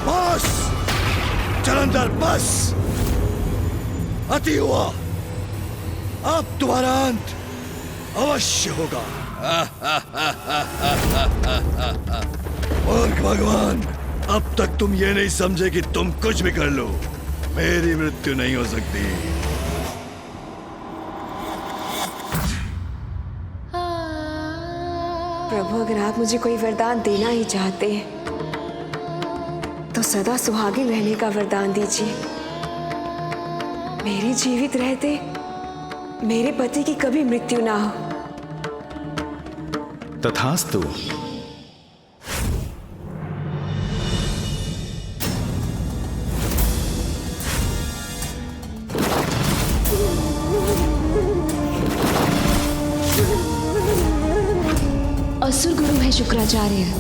बस जलंधर, बस अति हुआ। अब तुम्हारा अंत अवश्य होगा। मूर्ख भगवान, अब तक तुम ये नहीं समझे कि तुम कुछ भी कर लो, मेरी मृत्यु नहीं हो सकती। प्रभु, अगर आप मुझे कोई वरदान देना ही चाहते हैं तो सदा सुहागिन रहने का वरदान दीजिए। मेरे जीवित रहते मेरे पति की कभी मृत्यु ना हो। तथास्तु। असुर गुरु है शुक्राचार्य,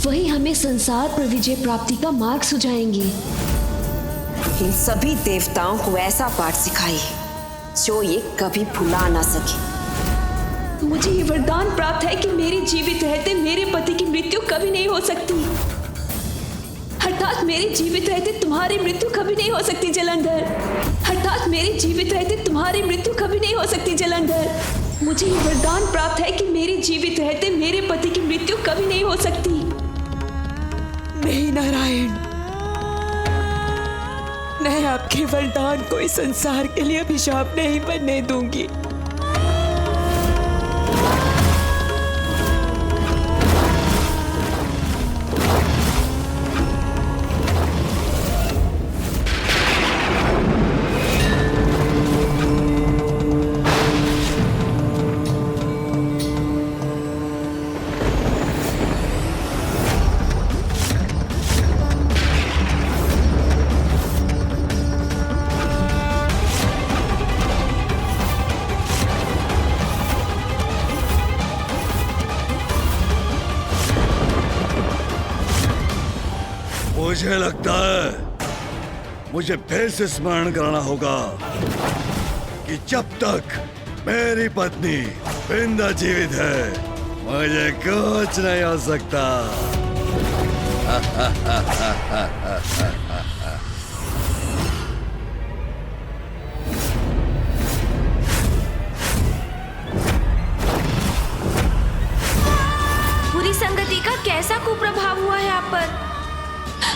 वही हमें संसार पर विजय प्राप्ति का मार्ग सुझाएंगे। इन सभी देवताओं को ऐसा पाठ सिखाइए जो ये कभी भुला ना सके। मुझे ये वरदान प्राप्त है कि मेरे जीवित रहते मेरे पति की मृत्यु कभी नहीं हो सकती, अर्थात मेरे जीवित रहते तुम्हारी मृत्यु कभी नहीं हो सकती जलंधर, अर्थात मेरे जीवित रहते तुम्हारी मृत्यु कभी नहीं हो सकती जलंधर। मुझे ये वरदान प्राप्त है कि मेरे जीवित रहते मेरे पति की मृत्यु कभी नहीं हो सकती। नहीं नारायण, मैं आपके वरदान को इस संसार के लिए अभिशाप नहीं बनने दूंगी। मुझे लगता है मुझे फिर से स्मरण कराना होगा कि जब तक मेरी पत्नी वृंदा जीवित है मुझे कुछ नहीं हो सकता। बुरी संगति का कैसा कुप्रभाव हुआ है आप पर?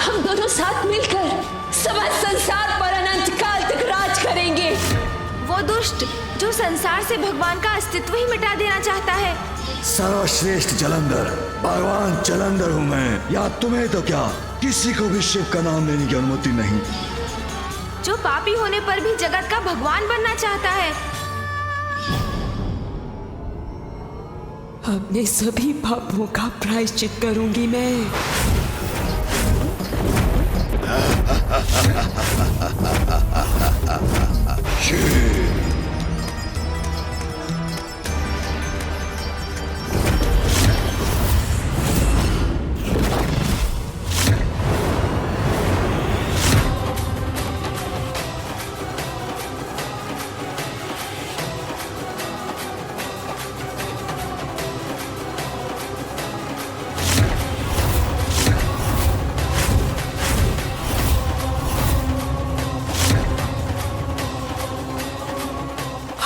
हम दोनों साथ मिलकर समस्त संसार पर अनंत काल तक राज करेंगे। वो दुष्ट जो संसार से भगवान का अस्तित्व ही मिटा देना चाहता है। सर्वश्रेष्ठ जलंधर, भगवान जलंधर हूँ मैं, या तुम्हें तो क्या किसी को भी शिव का नाम लेने की अनुमति नहीं। जो पापी होने पर भी जगत का भगवान बनना चाहता है। अपने सभी पापों का प्रायश्चित करूंगी मैं।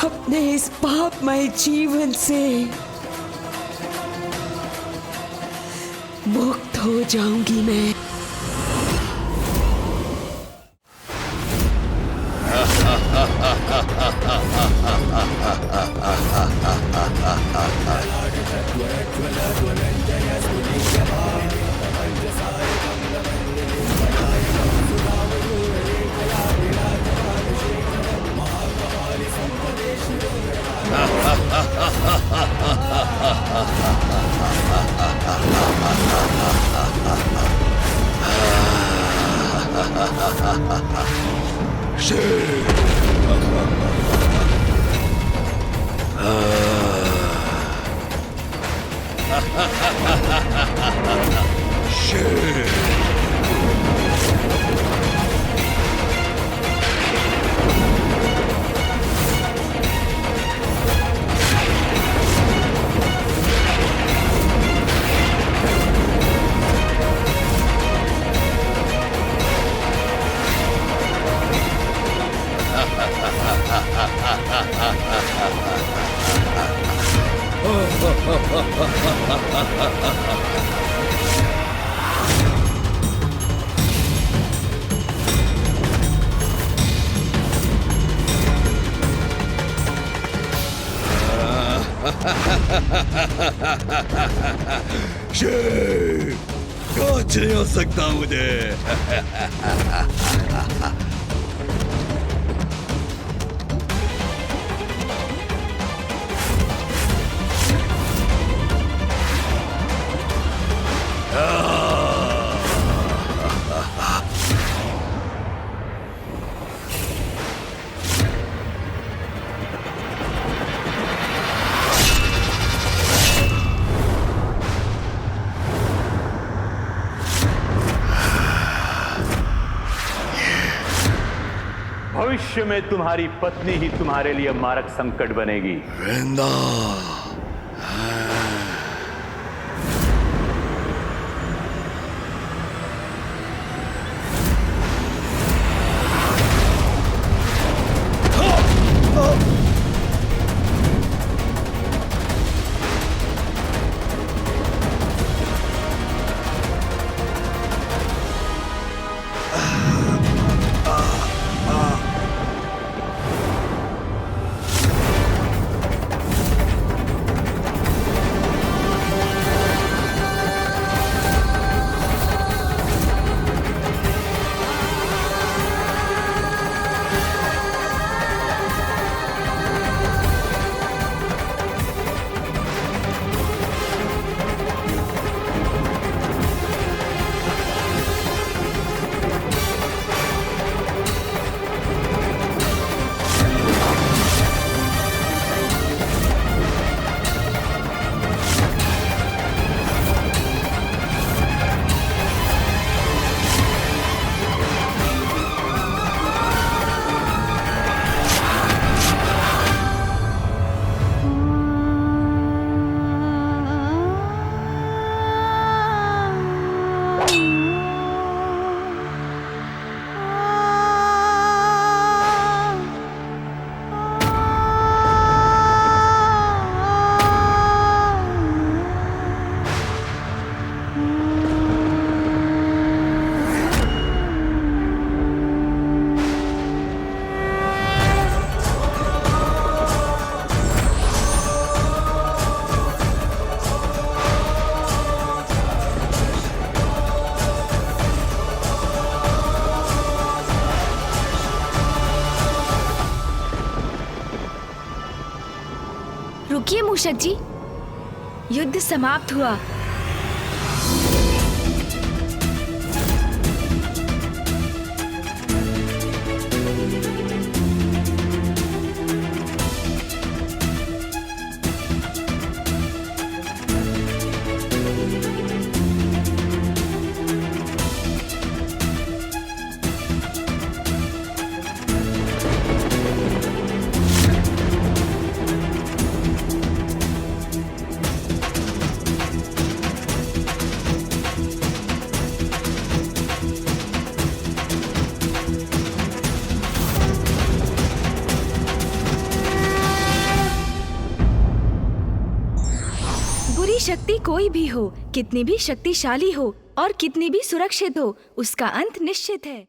अपने इस पापमय जीवन से मुक्त हो जाऊंगी मैं। शिव शिव, कुछ नहीं हो सकता मुझे। भविष्य में तुम्हारी पत्नी ही तुम्हारे लिए मारक संकट बनेगी। वृंदा, रुकिए मूषक जी, युद्ध समाप्त हुआ। शक्ति कोई भी हो, कितनी भी शक्तिशाली हो और कितनी भी सुरक्षित हो, उसका अंत निश्चित है।